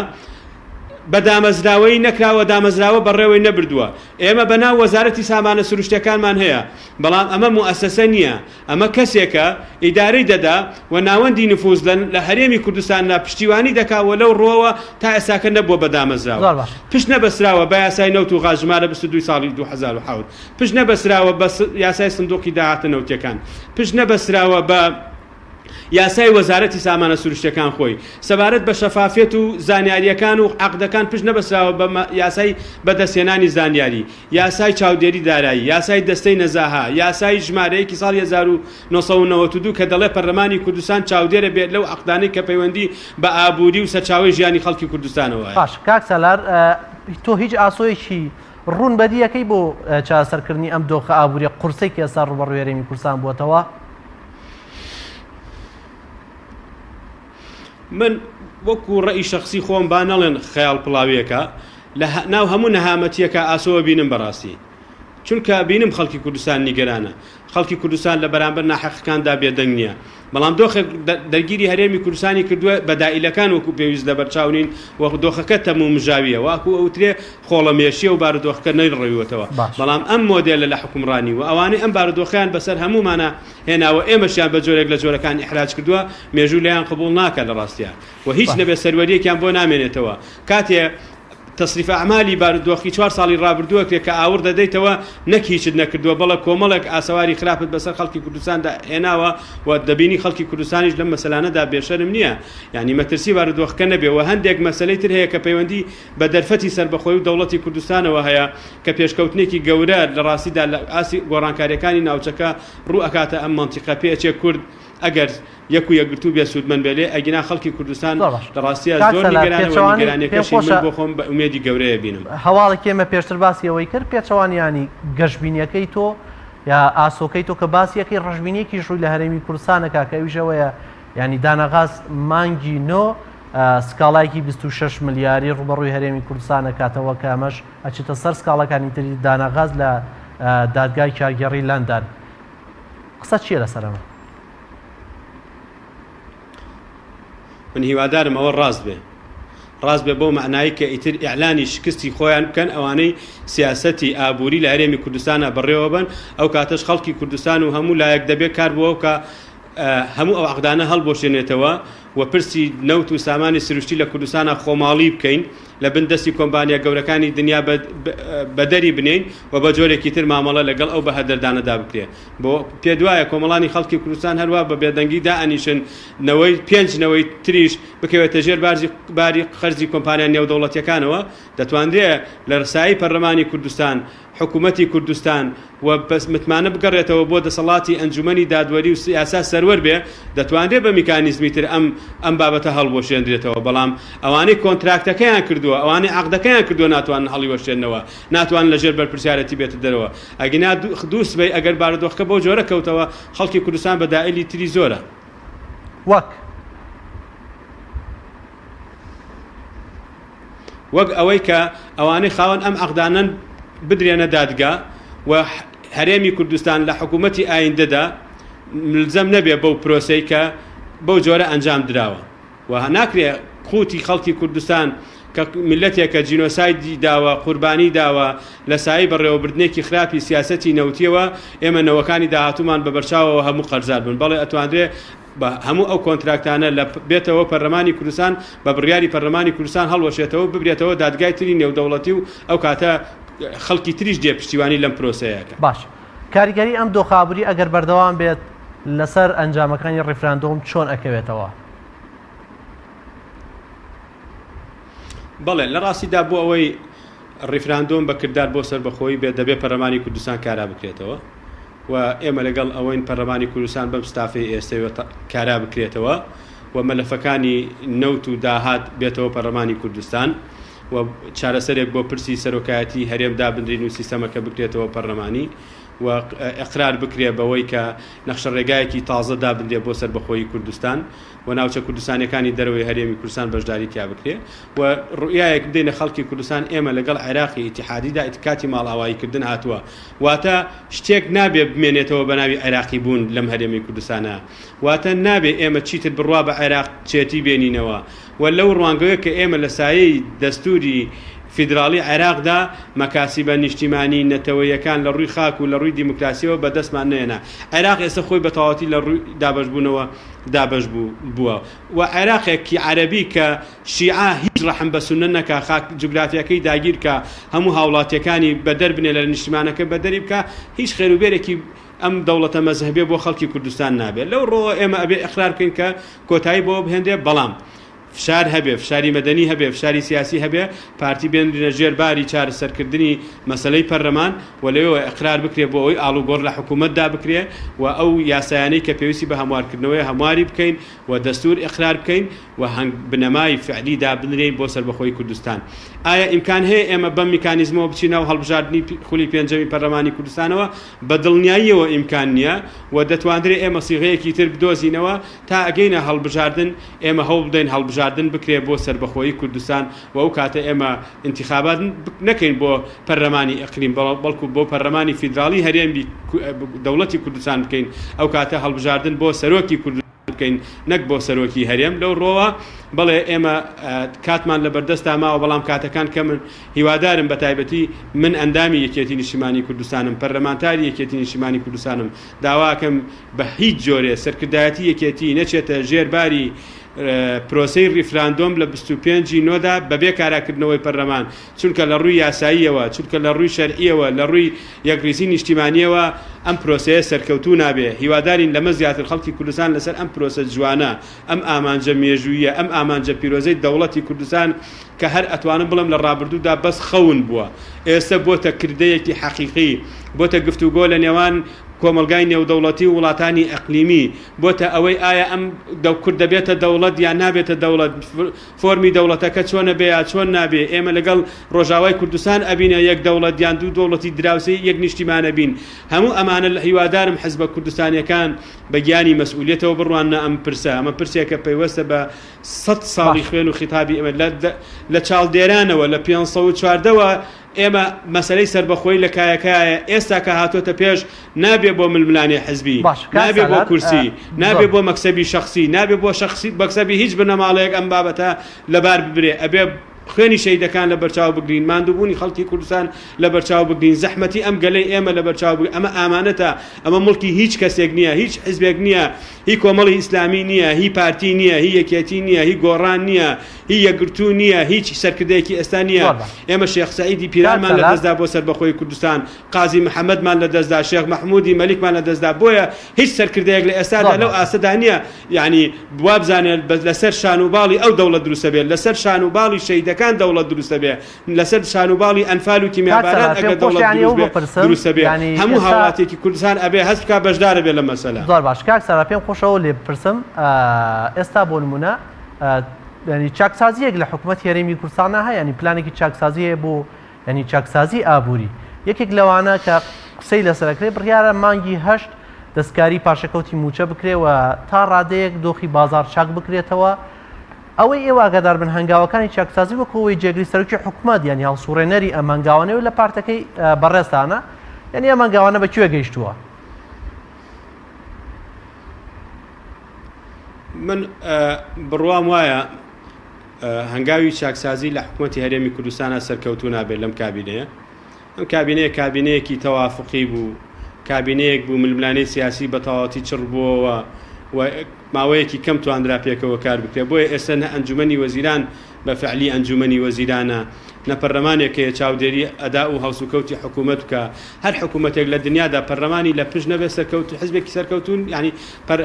بە دامەزراوەی نەکراوە دامەزراوە بەڕێوەی نەبردووە ئێمە بەناو وەزارەتی سامانە سروشتەکانمان هەیە بەڵام ئەمە موئەسسە نییە ئەمە کەسێکە ئیدارەی دەدا و ناوەندی نفوز لە هەرێمی کوردستاندا پشتیوانی دەکاوە لەو ڕۆوە تا ئێستاکە نەبووە بە دامەزراوە پشت نەبەسراوە بە یاسای نەوت و غاژمارە 22 ساڵی 2007 پشت نەبەسراوە بە یاسای سندوقی داهاتە نەوتیەکان پشت نەبەسراوە بە یاسای وەزارەتی سامانە سروشتەکان خۆی سەبارەت بە شەفافیەت و زانیاریەکان و عەقدەکان پشت نەبەسراوە بە یاسای بەدەستهێنانی زانیاری یاسای چاودێری دارایی یاسای دەستەی نەزاها یاسای ژمارەیەکی ساڵی 1992 کە دەڵێ پەرلەمانی کوردستان چاودێرە بێت لەو عەقدانەی کە پەیوەندی بە ئابووری و سەرچاوەی ژیانی خەڵکی کوردستانەوە باش کاک سالار تۆ هیچ ئاسۆیەکی ڕوون بەدیەکەی بۆ چاسەرکردنی ئەم دۆخە ئابووری قورسەی کە ئێستا ڕوبەڕووی هەرێمی کوردستان بووەتەوە من وەکو ڕێی شخصی خۆم با نەڵێن خەیاڵ پڵاویەکە لە ناو هەموو نەهامەتیەکە ئاسۆوە بینم بەڕاستی چونکە بینم خەڵکی کوردستان نیگەرانە خەڵکی کوردستان لە بەرامبەر ناحەقەکاندا بێدەنگ نییە بەڵام دۆخێک دەرگیری هەرێمی کوردستانی کردووە بەدائیلەکان وەکو پێویست لەبەرچاونین وەکو دۆخەکە تەموو مژاویە واکو ئەوترێ خۆڵەمێشیە و بارودۆخەکە نەیڕێوێتەوە بەڵام ئەم مۆدێلە لە حکومڕانی و ئەوانەی ئەم بارودۆخیان بەسەر هەمومانە هێناوە ئێمەشیان بە جۆرێک لە جۆرەکان ئیحراج کردووە مێژوو لەیان قبوڵ ناکە لە ڕاستیان و هیچ نەبێت سەروەریەکیان بۆ نامێنێتەوە کاتێ تەصریف ئەعمالی بارودۆخی 4 ساڵی ڕابردووە کرێت کە ئاور دەدەیتەوە نەکیچت نەکردووە بەڵە کۆمەڵک ئاسەواری خراپت بەسەر خەڵکی کوردستاندا هێناوە و دەبینی خەڵکی کوردستانیش لەم مەسەلانەدا بێشەرم نییە یعنی مەترسی بارودۆخەکە نەبێەوە هەندێک مەسەلەی تر هەیە کە پەیوەندی بە دەرفەتی سەربەخۆی و دەوڵەتی کوردستانەوە هەیە کە پێشکەوتنێکی گەورە لە ڕاستیدا لە ئاسی گۆڕانکاریەکانی ناوچەکە ڕوو ئەکاتە ئەم مەنتیقە پێچێ کورد ئەگەر یەک و یەکگرتوو بێ سوودمەند بێ لێ ئەگینا خەڵکی کوردستان لە ڕاستیە زۆر نیگەرانەوە نیگەرانیەکەشی من بۆ خۆم بە ئومێدی گەورەیە بینم هەواڵێک ئێمە پێشتر باسیەوەی کرد پێچەوانیانی گەشتبینیەکەی تۆ یا ئاسۆکەی تۆ کە باسیەکەی ڕژبینیەکی ڕووی لە هەرێمی کوردستانەکە کە ئەویژەوەیە ینی دانەغاز مانگی نۆ سکاڵایکی 26 ملیاری ڕوبەڕووی هەرێمی کوردستانە کاتەوە کە ئەمەش ئەچێتە سەر سکاڵەکانی تری دانەغاز لە دادگای کارگەڕی لەندەن قسە چییە لەسەرەمە؟ من هیوادارم ئەوە ڕاست بێ بۆ معنایی کە ئیتر ئیعلانی شکستی خۆیان بکەن ئەوانەی سیاسەتی ئابووری لە هەرێمی کوردستانە بەڕێوە بن ئەو کاتەش خەڵکی کوردستان و هەموو لایەک دەبێت کار بۆ کە هەموو ئەو عەقدانە هەڵبۆشێنێتەوە و پرسی نەوت و سامانی سروشتی لە کوردستانە خۆماڵی بکەین لە بندەستی کۆمپانیا گەورەکانی دنیا بەدەری بنین و بە جۆرێکی تر مامەڵە لەگەڵ ئەو بە هەدەردانەدا بکرێت بۆ پێ دوایە کۆمەڵانی خەڵکی کوردستان هەروە بە بێدەنگی دائەنیشن نەوەی پێنجنەوەی تریش بکەوێتە ژێر باری خەرجی کۆمپانیا نێودەوڵەتیەکانەوە دەتوانرێت لە ڕسایی پەرلەمانی کوردستان حکوومەتی کوردستان و بەس متمانە بگەڕێتەوە بۆ دەسەڵاتی ئەنجومەنی دادوەری و سیاسا سەروەر بێ دەتوانرێت بە میکانیزمی تر ئەم بابەتە هەڵبۆشێنرێتەوە بەڵام ئەوانەی کۆنتراکتەکەیان کردووە ئەوانەی عەقدەکەیان کردووە ناتوان هەڵیوەشێنەوە ناتوان لەژێر بەرپرسیارەتی بێتە دەرەوە ئەگەنا دووسبەی ئەگەر بارودۆخەکە بۆ جۆرە کەوتەوە خەڵکی کوردستان بە دائیلی تری زۆرە وەک ئەوەی کە ئەوانەی خاوەن ئەم عەقدانەن بدرێنە دادگا و هەرێمی کوردستان لە حکوومەتی ئایندەدا ملزەم نەبێ بەو پرۆسەی کە بەو جۆرە ئەنجام درراوە و ناکرێ قوتی خەڵکی کوردستان کە میلەتێکە جینۆسایدی داوە قوربانی داوە لە سایی بەڕێوەبردنێکی خراپی سیاسەتی نەوتیەوە ئێمە نەوەکانی داهاتومان بە بەرچاوەوە هەموو قەرزار بن بەڵێ ئەتوانرێ بە هەموو ئەو کۆنتراکتانە لە بێتەوە پەرلەمانی کوردستان بە بڕیاری پەرلەمانی کوردستان هەڵوەشێتەوە ببرێتەوە دادگای تری نێودەوڵەتی و ئەو کاتە خەڵکی تریش دێ پشتیوانی لەم پرۆسەیەکە باش کاریگەری ئەم دۆخابووری ئەگەر بەردەوام بێت لەسەر ئەنجامەکانی ڕیفراندۆم چۆن ئەکەوێتەوە؟ بەڵێ لە ڕاستیدا بۆ ئەوەی ڕیفراندۆم بەکردار بۆ سەربەخۆیی بێت دەبێت پەرلەمانی کوردستان کارا بکرێتەوە و ئێمە لەگەڵ ئەوەین پەرلەمانی کوردستان بەم ستافی ئێستەوە کارا بکرێتەوە و مەلەفەکانی نەوت و داهات بێتەوە پەرلەمانی کوردستان و چارەسەرێک بۆ پرسی سەرۆکایەتی هەرێمدا بنرین و سیستەمەکە بکرێتەوە پەرلەمانی و ئەقرار بکرێ بەوەی کە نەخشە ڕێگایەکی تازە دابدرێ بۆ سەربەخۆیی کوردستان و ناوچە کوردستانەکانی دەرەوەی هەرێمی کوردستان بەشداری تیا بکرێ و ڕوئیایەک بدەینە خەڵکی کوردستان ئێمە لەگەڵ عێراقی ئیتیحادیدا ئیتکاتی ماڵئاواییکردن هاتووە واتە شتێک نابێ بمێنێتەوە بە ناوی عێراقی بوون لەم هەرێمی کوردستانە واتە نابێ ئێمە چیتر بڕوا بە عێراق چێتی بێنینەوە و لەو ڕوانگەیە کە ئێمە لە سایەی دەستوری فیدراڵی عێراقدا مەکاسیبە نیشتیمانی نەتەوەیەکان لە ڕووی خاک و لە ڕووی دیموکراسیەوە بەدەستمان نێنا عێراق ئێستا خۆی بە تەواوەتی لە ڕووی دابەشبوونەوە دابەش بووە و عێراقێکی عەرەبی کە شیعە هیچ ڕەحم بە سونە نەکا خاک جوگرافیەکەی داگیر کە هەموو هاوڵاتیەکانی بەدەر بنێ لە نیشتیمانەکە بەدەری بکە هیچ خێروبێرێکی ئەم دەوڵەتە مەزهبێ بۆ خەڵکی کوردستان نابێت لەو ڕۆ ئێمە ئەبێ ئەقرار بکەین کە کۆتایی بۆ بهێندێ بەڵام فشار هەبێ فشاری مەدەنی هەبێ فشاری سیاسی هەبێ پارتی بێنرێنە ژێر باری چارەسەرکردنی مەسەلەی پەرلەمان و لەوێ ئەقرار بکرێ بۆ ئەوەی ئاڵوگۆڕ لە حکوومەتدا بکرێ و ئەو یاسایانەی کە پێویستی بە هەموارکردنەوەی هەمواری بکەین و دەستور ئەقرار بکەین و هەنگ بنەمای فعلی دابنرێن بۆ سەربەخۆی کوردستان ئایا ئیمکان هەیە ئێمە بەم میکانیزمەوە بچینە و هەڵبژاردننی خولی پێنجەمی پەرلەمانی کوردستانەوە بە دڵنیاییەوە ئیمکان نییە و دەتوانرێت ئێمە سیغەیەکی تر بدۆزینەوە تا ئەگەینە هەڵبژاردن ئێمە هەوڵ بدەین هەڵبژاردن بکرێ بۆ سەربەخۆیی کوردستان و ئەو کاتە ئێمە انتخابات نەکەین بۆ پەرلەمانی ئەقلیم بەڵکو بۆ پەرلەمانی فیدراڵی هەرێمی دەوڵەتی کوردستان بکەین ئەو کاتە هەڵبژاردن بۆ سەرۆکی کوردستان بکەین نەک بۆ سەرۆکی هەرێم لەو ڕۆوە بەڵێ ئێمە کاتمان لە بەردەستا ماوە بەڵام کاتەکان کە من هیوادارم بە تایبەتی من ئەندامی یەکێتی نیشتیمانی کوردستانم پەرلەمانتاری یەکێتی نیشتیمانی کوردستانم داواکەم بە هیچ جۆرێ سەرکردایەتی یەکێتی نەچێتە ژێرباری پرۆسەی ریفراندۆم لە 25 نۆدا بەبێ کاراکردنەوەی پەرلەمان چونکە لە ڕووی یاساییەوە چونکە لە ڕووی شەرعیەوە لە ڕووی یەکریزی نیشتیمانیەوە ئەم پرۆسەیە سەرکەوتوو نابێ هیوادارین لەمە زیاتر خەڵکی کوردستان لەسەر ئەم پرۆسە جوانە ئەم ئامانجە مێژوویە ئەم ئامانجە پیرۆزەی دەوڵەتی کوردستان کە هەر ئەتوانم بڵم لە ڕابردوودا بەس خەون بووە ئێستا بۆتە کردەیەکی حەقیقی بۆتە گفتوگۆ لە نێوان کۆمەلگای نێودەوڵەتی و وڵاتانی ئەقلیمی بۆتە ئەوەی ئایا ئەم کورد دەبێتە دەوڵەت یان نابێتە دەوڵەت فۆرمی دەوڵەتەکە چۆنە بێ یا چۆن نابێ ئێمە لەگەڵ ڕۆژاوای کوردستان ئەبینە یەک دەوڵەت یان دوو دەوڵەتی دراوسی یەک نیشتیمانە بین هەموو ئەمانە هیوادارم حزبە کوردستانیەکان بە گیانی مەسئولیەتەوە بڕوانە ئەم پرسە ئەمە پرسێکە پەیوەستە بە 100 ساڵی خوێن و خیتابی ئێمە لە چاڵدێرانەوە لە 514ەوە ئێمە مەسەلەی سربەخۆی لە کایەکایە ئێستا کە هاتۆتە پێش نابێ بۆ ململانی حزبی نابێ بۆ کورسی نابێ بۆ مەکسەبی شخصی نابێ بۆ شخصی مەکسەبی هیچ بنەماڵەیەک ئەم بابەتە لەبار ببرێ ئەبێ خوێنی شەیدەکان لە بەرچاو بگرین ماندووبوونی خەڵکی کوردستان لە بەرچاو بگرین زەحمەتی ئەم گەلەی ئێمە لە بەرچاو بگرین ئەمە ئامانەتە ئەمە مڵکی هیچ کەسێک نییە هیچ حزبێک نییە هی کۆمەڵی ئیسلامی نییە هی پارتی نییە هی یەکێتی نییە هی گۆڕان نییە هی یەکگرتو نییە هیچ سەرکردەیەکی ئێستا نییە ئێمە شێخ سەعیدی پیرانمان لە دەستدا بۆ سەربەخۆی کوردستان قازی محەممەدمان لە دەستدا شێخ مەحموودی مەلیکمان لە دەستدا بۆیە هیچ سەرکردەیەک لە ئێستادا لەو ئاسەدا نییە یعنی وابزانێت لەسەر شانوباڵی ئەو دەوڵەت دروستە بێت لەسەر شانوباڵی شەیدەکان دەوڵەت دروستە بێ لەسەر شانوباڵی ئەنفال و کیمیاباران ئەگەر دەوڵەت دروستە بێ هەموو هاوڵاتێکی کوردستان ئەبێ هەست بکات بەشدارە بێت لە مەسەلە زۆر باش کاک سەرا پێم خۆشەوە لێ بپرسم ئێستا بۆ نمونە ینی چاکسازیەک لە حکوومەت هێرێمی کوردستانە هەیە ینی پلانێکی چاکسازی هەیە بۆ ینی چاکسازی ئابووری یەکێک لەوانە کە قسەی لەسەرەکرێ بڕیارە مانگی 8 دەستکاری پاشەکەوتی موچە بکرێەوە تا ڕادەیەک دۆخی بازار چاک بکرێتەوە ئەوەی ئێوە ئاگادار بن هەنگاوەکانی چاکسازی وەکەوەی جێگری سەرۆکی حکوومەت یانی هەڵسوڕێنەری ئەم هەنگاوانەوە لە پارتەکەی بەڕێستانە یعنی ئەم هەنگاوانە بەکوێ گەیشتووە من بڕوام وایە هەنگاوی چاکسازی لە حکوومەتی هەرێمی کوردستانە سەرکەوتوو نابێت لەم کابینەیە ئەم کابینەیە کابینەیەکی تەوافقی بوو کابینەیەک بوو ململانەی سیاسی بە تەواوەتی چڕ بووەوە و ماوەیەکی کەم توانرا پێکەوە کار بکرێت بۆیە ئێستا نە ئەنجومەنی وەزیران بە فعلی ئەنجومەنی وەزیرانە نە پەرلەمانێکەیە چاودێری ئەدا و هەوسوکەوتی حکوومەت بکە هەر حکوومەتێک لە دنیادا پەرلەمانی لە پشت نەبێت سەرکەوت حزبێکی سەرکەوتون ینی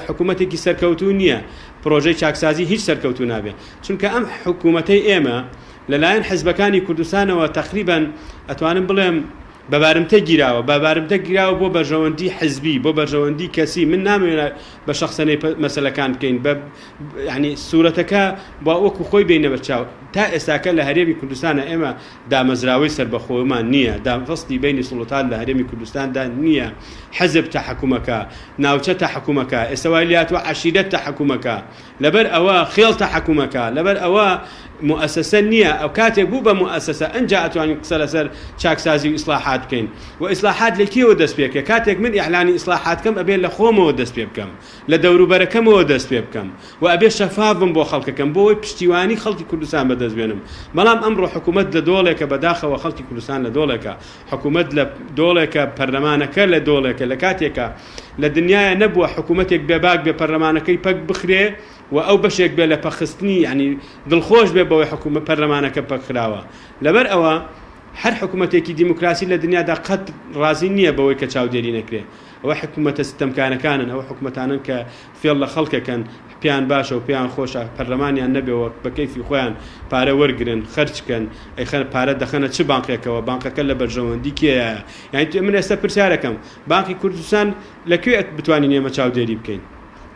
حکوومەتێکی سەرکەوتون نییە پرۆژەی چاکسازی هیچ سەرکەوتو نابێت چونکە ئەم حکوومەتەی ئێمە لەلایەن حزبەکانی کوردستانەوە تقریبا ئەتوانم بڵێم بەبارمتە گیراوە بۆ بەرژەوەندی حزبی بۆ بەرژەوەندی کەسی من نامێنە بە شخصەنەی مەسەلەکان بکەین ینی سوورەتەکە با وەکو خۆی بینە بەرچاو تا ئێستاکە لە هەرێمی کوردستانە ئێمە دامەزراوەی سەربەخۆمان نییە دامفەستی بینی سوڵتان لە هەرێمی کوردستاندا نییە حەزب تەحکومەکە ناوچە تەحکومەکە ئێستاوای لاتوە عەشیرەت تەحکومەکە لەبەر ئەوە خێڵ تەحکومەکە لەبەر ئەوە مؤسسە نییە ئەو کاتێک بوو بە مؤسسە ئەنجا ئەتوانین قسە لەسەر چاکسازی و ئیسلاحات بکەین و ئیسلاحات لە کێوە دەست پێ بکە کاتێک من ئیعلانی ئیسلاحاتکەم ئەبێ لە خۆمەوە دەست پێ بکەم لە دەوروبەرەکەمەوە دەست پێ بکەم و ئەبێ شەفاف بم بۆ خەڵکەکەم بۆەوەی پشتیوانی خەڵکی کوردستان بەدەست بێنم بەڵام ئەمڕۆ حکوومەت لە دۆڵێکە بەداخەوە خەڵکی کوردستان لە دۆڵێکە حکوومەت لە دۆڵێکە پەرلەمانەکە لە دۆڵێکە لە کاتێکە لە دنیاە نەبووە حکوومەتێک بێباک بێ پەرلەمانەکەی پەک بخرێ و ئەو بەشێک بێ لە پەخستنی ینی دڵخۆش بێ بەوەی حکوومەت پەرلەمانەکە پەکراوە لەبەر ئەوە هەر حکوومەتێکی دیموکراسی لە دنیادا قەت ڕازی نییە بەوەی کە چاودێری نەکرێ ئەوە حکوومەتە ستەمکانەکانن ئەوە حکوومەتانن کە فێڵ لە خەڵکەکەن پیان باشە و پیان خۆشە پەرلەمانیان نەبێەوە بە کەیفی خۆیان پارە وەرگرن خەرچکەن ئەیخەن پارە دەخەنە چ بانقێکەوە بانقەکە لە بەرژەوەندی کێیە یعنی من ئێستا پرسیارەکەم بانقی کوردستان لەکوێ بتوانین ئێمە چاودێری بکەین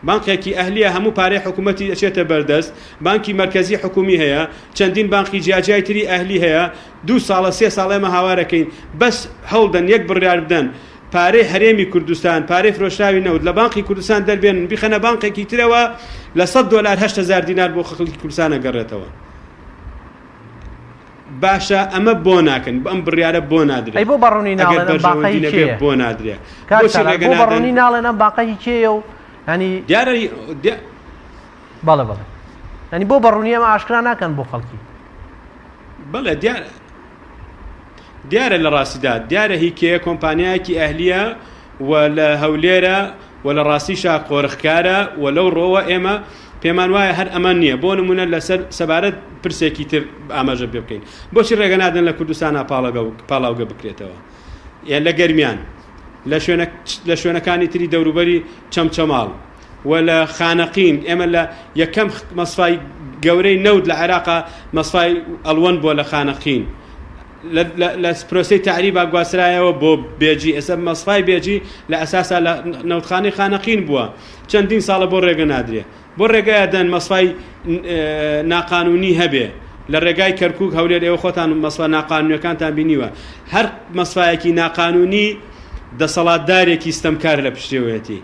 بانقێکی ئەهلیە هەموو پارەی حکوومەتی ئەچێتە بەردەست بانکی مرکزی حکومی هەیە چەندین بانقی جیاجای تری ئەهلی هەیە 2 ساڵە 3 ساڵ ئێمە هاوارەکەین بەس هەوڵدەن یەک بڕیار بدەن پارەی هەرێمی کوردستان پارەی فرۆشراوی نەوت لە بانقی کوردستان دەربێن بیخەنە بانقێکی ترەوە لە $100 8,000 دینار بۆ خەڵکی کوردستان ئەگەڕێتەوە باشە ئەمە بۆ ناکەن ئەم بڕیارە بۆ نادرێت بۆ بەڕوونی ناڵێن باقی چییە بۆ نادرێت بۆ بەڕوونی ناڵێن ئەم باقی چییە و ینی دیارە بەڵێ بەڵێ ینی بۆ بەڕوونی ئەمە ئاشکرا ناکەن بۆ خەڵکی بەڵێ دیارە لە ڕاستیدا دیارە هیکەیە کۆمپانیایەکی ئەهلیە و لە هەولێرە و لە ڕاستیشا قۆرخکارە و لەو ڕۆوە ئێمە پێمان وایە هەر ئەمە نییە بۆ نمونە لەسەر سەبارەت پرسێکی تر ئاماژە پێ بکەین بۆچی ڕێگە نادەن لە کوردستانە پاڵاوگە بکرێتەوە یان لە گەرمیان لە شوێنەکانی تری دەوروبەری چەمچەماڵ و لە خانەقین ئێمە لە یەکەم مەسفای گەورەی نەود لە عێراقا مەسفای ئەڵوەن بۆ لە خانەقین لە پرۆسەی تعریبا گواسرایەوە بۆ بێجی ئێستا مەسفای بێجی لە ئەساسا لە نەوتخانەی خانەقین بووە چەندین ساڵە بۆ ڕێگە نادرێ بۆ ڕێگایە دەن مەسفای ناقانونی هەبێ لە ڕێگای کەرکووک هەولێر ئێوە خۆتان مەسفا ناقانونیەکانتان بینیوە هەر مەسفایەکی ناقانونی دەسەڵاتدارێکی ستەمکار لە پشتێوەتی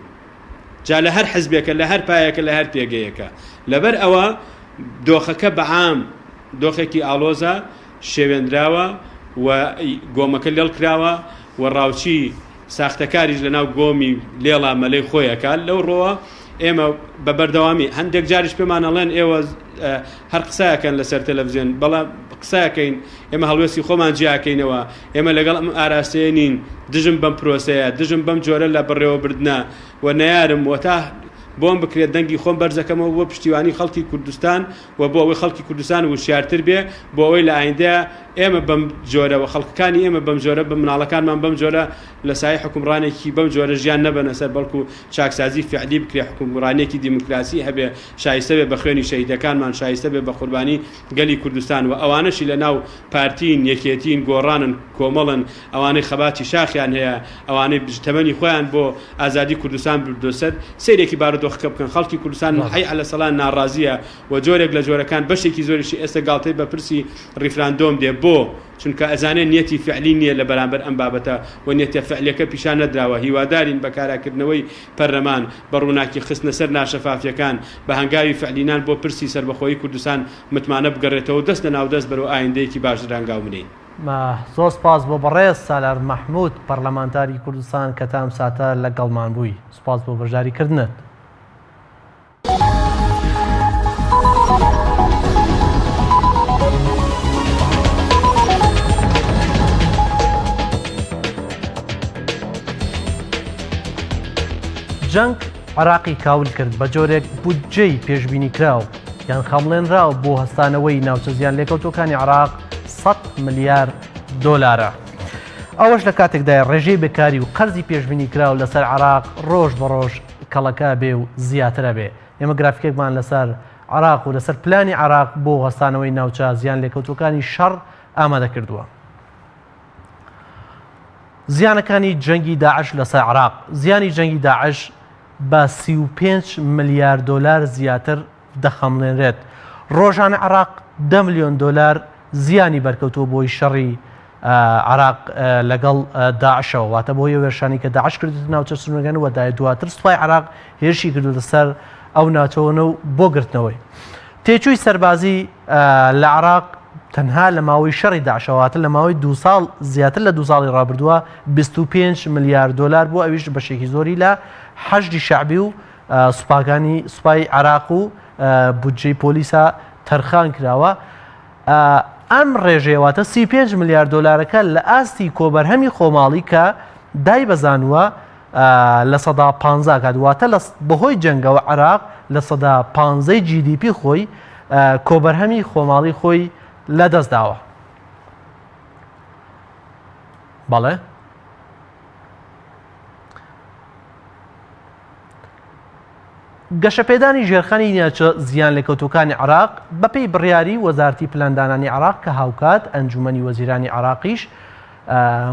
جا لە هەر حزبێکە لە هەر پایەکە لە هەر پێگەیەکە لەبەر ئەوە دۆخەکە بەعام دۆخێکی ئالۆزە شێوێنراوە و گۆمەکە لێڵ کراوە و ڕاوچی ساختەکاریش لە ناو گۆمی لێڵا مەلەی خۆیەکە لەو ڕۆوە ئێمە بە بەردەوامی هەندێک جاریش پێمانەڵێن ئێوە هەر قسایەکەن لەسەر تەلەڤیزیۆن بەڵام قسایەکەین ئێمە هەڵوێستی خۆمان جیاکەینەوە ئێمە لەگەڵ ئەم ئاراستەیە نین دژم بەم پرۆسەیە دژم بەم جۆرە لە بڕێوەبردنە و نەیارم و تا بۆم بکرێت دەنگی خۆم بەرزەکەمەوە بۆ پشتیوانی خەڵکی کوردستان و بۆ ئەوەی خەڵکی کوردستان وشیارتر بێ بۆ ئەوەی لە ئایندەیە ئێمە بەم جۆرەوە خەڵکەکانی ئێمە بەم جۆرە بە مناڵەکانمان بەم جۆرە لە سایه حکومڕانێکی بەم جۆرە ژیان نەبەنە سەر بەڵکو چاکسازی فعلی بکرێ حکومڕانێکی دیموکراسی هەبێ شایستە بێ بە خوێنی شەهیدەکانمان شایستە بێ بە قوربانی گەلی کوردستان و ئەوانەشی لە ناو پارتین یەکێتین گۆڕانن کۆمەڵن ئەوانەی خەباتی شاخیان هەیە ئەوانەی تەمەنی خۆیان بۆ ئازادی کوردستان بردۆسەر سیرێکی بارودۆخەکە بکەن خەڵکی کوردستان حی عەلە سەڵان ناڕازیە و جۆرێک لە جۆرەکان بەشێکی زۆریشی ئێستا گاڵتەی بە پرسی ڕیفراندۆم دێ بۆ چونکە ئەزانێ نیەتی فعلی نییە لە بەرامبەر ئەم بابەتە و نیەتە فعلیەکە پیشان نەدراوە هیوادارین بە کاراکردنەوەی پەرلەمان بە ڕووناکی خستنە سەر ناشەفافیەکان بە هەنگاوی فعلینان بۆ پرسی سەربەخۆیی کوردستان متمانە بگەڕێتەوە دەست لە ناو دەست بەرەو ئایندەیەکی باشتر هەنگاو بنین. زۆر سپاس بۆ بەڕێز سالار مەحموود پەرلەمانتاری کوردستان کە تام ساتە لەگەڵمان بووی سپاس بۆ بەشداریکردنت. جەنگ عێراقی کاول کرد بە جۆرێک بودجەی پێشبینی کراو یان خەمڵێنراو بۆ هەستانەوەی ناوچە زیان لێکەوتەکانی عێراق 100 ملیار دۆلارە. ئەوەش لە کاتێکدا ڕێژەی بێکاری و قەرزی پێشبینی کراو لەسەر عێراق ڕۆژ بە ڕۆژ کەڵەکە بێ و زیاترە بێ. ئێمە گرافیکێکمان لەسەر عێراق و لەسەر پلانی عێراق بۆ هەستانەوەی ناوچە زیان لێکەوتەکانی شەڕ ئامادە کردووە. زیانەکانی جەنگی داعش لەسەر عێراق زیانی جەنگی داعش بە 35 ملیار دۆلار زیاتر دەخەمڵێنرێت. ڕۆژانە عێراق 10 ملیۆن دۆلار زیانی بەرکەوتووە بۆی شەڕی عێراق لەگەڵ داعشەوە واتە بۆ یە وێرشانی کە داعش کردوتە ناوچە سنوورەکان و دواتر سوپای عێراق هێرشی کردوتە سەر ئەو ناوچەوەنە و بۆ گرتنەوەی. تێچووی سەربازی لە عێراق تەنها لە ماوەی شەڕی داعشەواتە لە ماوەی 2 ساڵ زیاتر لە 2 ساڵی ڕابردووە 25 ملیار دۆلار بۆ ئەویش بەشێکی زۆری لە حەشدی شەعبی و سوپای عێراق و بودجەی پۆلیسە تەرخان کراوە. ئەم ڕێژەیەواتە 35 ملیار دۆلارەکە لە ئاستی کۆبەرهەمی خۆماڵی کە دای بەزانووە لە سەدا 15 کاتواتە بەهۆی جەنگەوە عێراق لە سەدا 15 GDP خۆی کۆبەرهەمی خۆماڵی خۆی لەدەستداوە. بەڵێ گەشەپێدانی ژێرخانی ناوچە زیان لێکەوتەکانی عێراق بەپێی بڕیاری وەزارەتی پلاندانانی عێراق کە هاوکات ئەنجومەنی وەزیرانی عێراقیش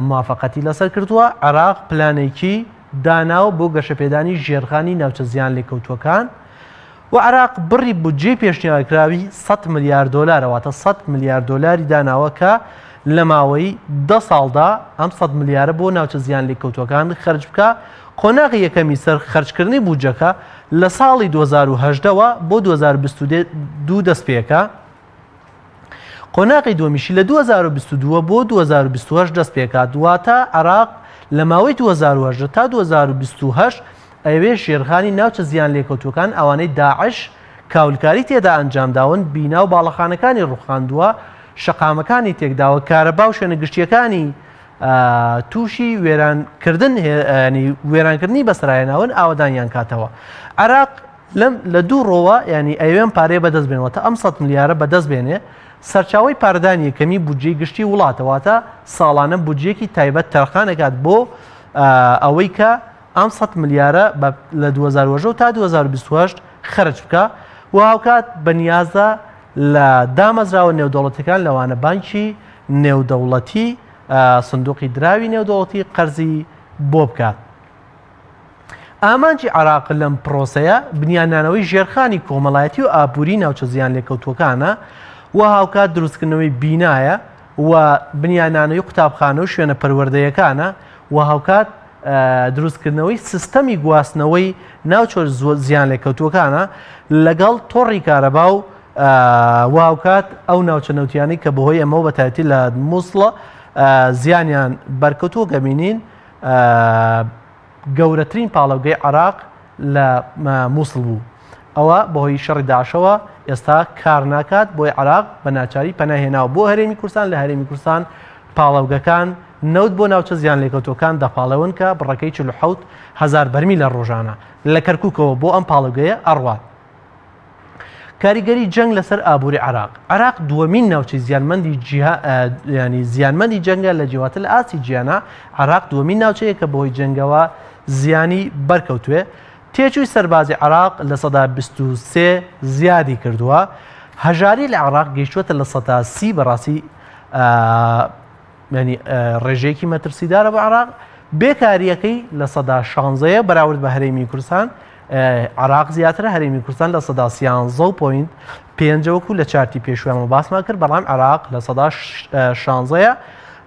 موافقەتی لەسەر کردووە عێراق پلانێکی داناوە بۆ گەشەپێدانی ژێرخانی ناوچە زیان لێکەوتوەکان و عێراق بڕی بودجێ پێشنیارکراوی 100 ملیار دۆلارەواتە 100 ملیار دۆلاری داناوە کە لە ماوەی 10 ساڵدا ئەم 100 ملیارە بۆ ناوچە زیان لێکەوتوەکان خەرج بکە. قۆناغی یەکەمی سەر خەرجکردنی بودجەکە لە ساڵی 2010ەوە بۆ 2022 دەست پێکە. قۆناغی دووەمیشی لە 2022 بۆ 2028 دەست پێکات دواتە عێراق لە ماوەی 2010 تا 2028 ئەوێ شێرخانی ناوچە زیان لێکەوتوەکان ئەوانەی داعش کاولکاری تێدا ئەنجامداون بینا و باڵەخانەکانی ڕوخاندووە شەقامەکانی تێکداوە کارەبا و شوێنە گشتیەکانی تووشی وێرانکردنی بەسرایەناون ئاوەدانیان کاتەوە. عێراق لە دوو ڕۆوە ینی ئەوێن پارێ بەدەست بێنەوەتە ئەم 100 ملیارە بەدەست بێنێ سەرچاوی پاردانی یەکەمی بودجێی گشتی وڵاتەوەتە ساڵانە بودجێکی تایبەت تەرخانەکات بۆ ئەوەی کە ئەم 100 ملیارە لە 2010 تا 2028 خرج بکە و هاوکات بەنیازە لە دامەزراوە نێودەوڵەتەکان لەوانە بانکی نێودەوڵەتی سندوقی دراوی نێودەوڵەتی قەرزی بۆ بکات. ئامانجی عێراق لەم پرۆسەیە بنیانانەوەی ژێرخانی کۆمەڵایەتی و ئابووری ناوچە زیان لێکەوتوەکانە و هاوکات دروستکردنەوەی بینایە و بنیانانەوەی قوتابخانە و شوێنە پەروەردەیەکانە و هاوکات دروستکردنەوەی سیستەمی گواستنەوەی ناوچۆ زیان لێکەوتوەکانە لەگەڵ تۆڕی کارەبا و هاوکات ئەو ناوچە نەوتیانی کە بەهۆی ئەمە بەتایبەتی لە مووسڵە زیانیان بەرکەوتووە گەمینین گەورەترین پاڵەوگەی عێراق لە مووسڵ بوو. ئەوە بەهۆی شەڕی داعشەوە ئێستا کار ناکات بۆی عێراق بە ناچاری پەناهێناوە بۆ هەرێمی کوردستان لە هەرێمی کوردستان پاڵەوگەکان نەوت بۆ ناوچە زیان لێکەوتوەکان دەپاڵەون کە بڕەکەی 47,000 بەرمیل لە ڕۆژانە لە کەرکووکەوە بۆ ئەم پاڵەوگەیە ئەڕوات. کاریگەری جەنگ لەسەر ئابووری عێراق دووەمین ناوچەی زیانمەندی جەنگە لە جیهاتە لە ئاسی گیانە عێراق دووەمین ناوچەیە کە بەهۆی جەنگەوە زیانی بەرکەوتوێ. تێچووی سەربازی عێراق لە 23 زیادی کردووە. هەژاری لە عێراق گەیشتووەتە لە 30 بەڕاستی ڕێژەیەکی مەترسیدارە بە عێراق. بێکاریەکەی لە 16 بەراورد بە هەرێمی کوردستان عێراق زیاترە هەرێمی کوردستان لە 13.5 وەکو لە چارتی پێشویانمە باسمان کرد بەڵام عێراق لە 16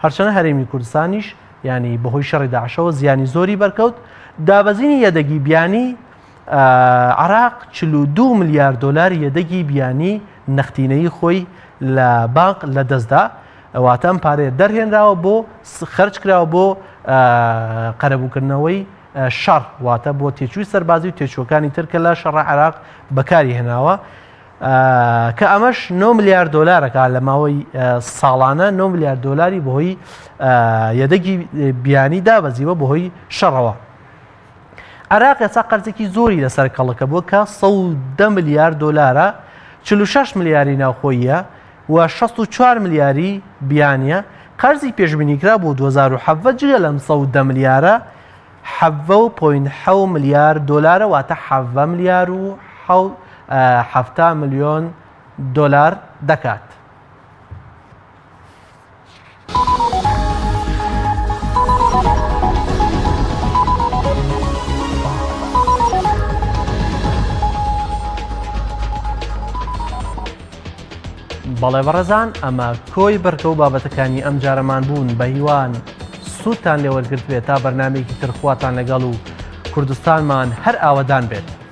هەرچەنە هەرێمی کوردستانیش ینی بەهۆی شەڕی داعشەوە زیانی زۆری بەرکەوت. دابەزینی یەدەگی بیانی عێراق 42 میلیارد دلار یەدەگی بیانی نەختینەی خۆی لە بانک لە دەستدا ئەواتە ئەم پارەیە دەرهێنراوە بۆ خەرج کراوە بۆ قەرەبووکردنەوەی شەڕ واتە بۆ تێچووی سەربازی و تێچووەکانی ترکە لە شەڕە عێراق بەکاری هێناوە کە ئەمەش 9 میلیارد دلارەکە لە ماوەی ساڵانە 9 میلیارد دلاری بەهۆی یەدەگی بیانی دابەزیوە بەهۆی شەڕەوە. عێراق ئێستا قەرزێکی زۆری لەسەر کەڵەکە بووە کە 110 میلیارد دلارە 46 میلیاری ناوخۆییە و 64 میلیاری بیانیە. قەرزی پێشبینیکرا بۆ 2007 جگە لەم 110 میلیارە 7.7 میلیارد دلارە واتە 7 میلیار و 7 میلیۆن دلار دەکات. بەڵێ بەڕێزان ئەمە کۆی بەرکە و بابەتەکانی ئەم جارەمان بوون بە هیوان سوودتان لێوەرگرت بێت تا بەرنامەیەکی ترخواتان لەگەڵ و کوردستانمان هەر ئاوەدان بێت.